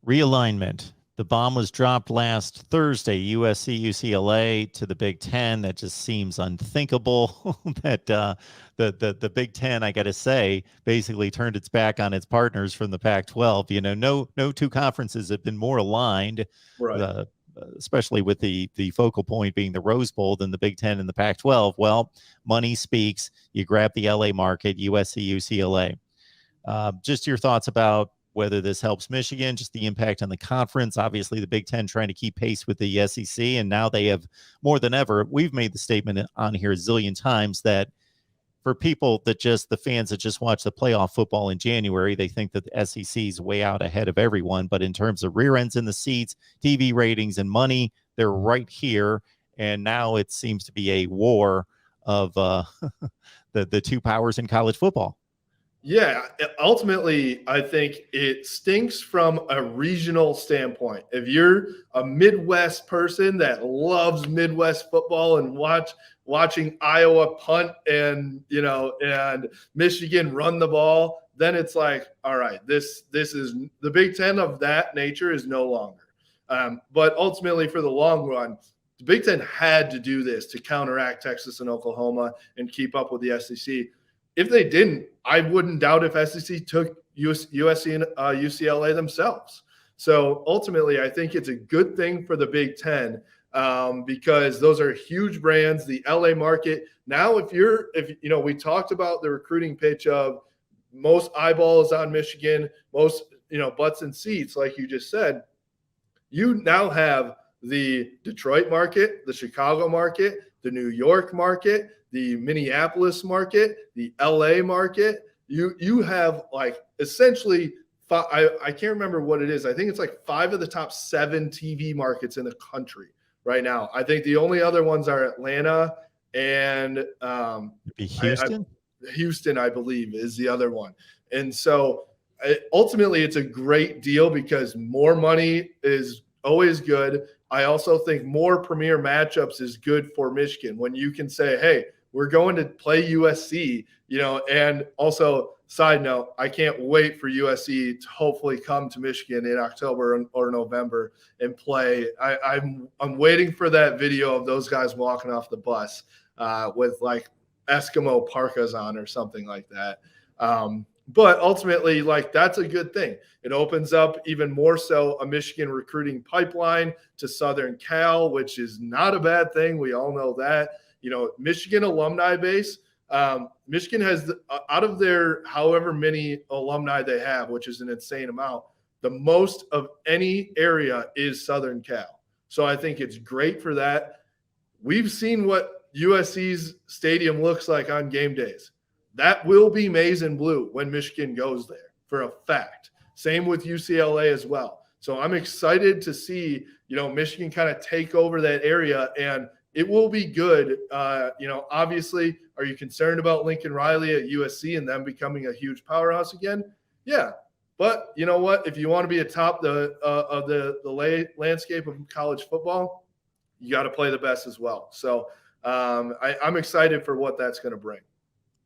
Realignment. The bomb was dropped last Thursday, USC, UCLA to the Big Ten. That just seems unthinkable that the Big Ten, I got to say, basically turned its back on its partners from the Pac-12. No two conferences have been more aligned, Right. especially with the focal point being the Rose Bowl than the Big Ten and the Pac-12. Well, money speaks. You grab the LA market, USC, UCLA. Just your thoughts about whether this helps Michigan, just the impact on the conference. Obviously, the Big Ten trying to keep pace with the SEC, and now they have more than ever. We've made the statement on here a zillion times that for people the fans that just watch the playoff football in January, they think that the SEC is way out ahead of everyone. But in terms of rear ends in the seats, TV ratings, and money, they're right here. And now it seems to be a war of the two powers in college football. Yeah, ultimately, I think it stinks from a regional standpoint. If you're a Midwest person that loves Midwest football and watching Iowa punt and Michigan run the ball, then it's like, all right, this is the Big Ten of that nature is no longer. But ultimately, for the long run, the Big Ten had to do this to counteract Texas and Oklahoma and keep up with the SEC. If they didn't, I wouldn't doubt if SEC took USC and UCLA themselves. So ultimately, I think it's a good thing for the Big Ten because those are huge brands. The LA market now, if we talked about the recruiting pitch of most eyeballs on Michigan, most butts and seats, like you just said. You now have the Detroit market, the Chicago market, the New York market, the Minneapolis market, the LA market. You have like essentially I can't remember what it is. I think it's like 5 of the top 7 TV markets in the country right now. I think the only other ones are Atlanta and Houston. Houston, I believe, is the other one. And so ultimately it's a great deal because more money is always good. I also think more premier matchups is good for Michigan when you can say, hey, we're going to play USC, and also side note, I can't wait for USC to hopefully come to Michigan in October or November and play. I'm waiting for that video of those guys walking off the bus with like Eskimo parkas on or something like that. But ultimately, like that's a good thing. It opens up even more so a Michigan recruiting pipeline to Southern Cal, which is not a bad thing. We all know that. Michigan alumni base. Michigan has, out of their however many alumni they have, which is an insane amount, the most of any area is Southern Cal. So I think it's great for that. We've seen what USC's stadium looks like on game days. That will be maize and blue when Michigan goes there for a fact. Same with UCLA as well. So I'm excited to see, Michigan kind of take over that area, and it will be good. Obviously, are you concerned about Lincoln Riley at USC and them becoming a huge powerhouse again? Yeah. But you know what? If you want to be atop of the landscape of college football, you got to play the best as well. So I'm excited for what that's going to bring.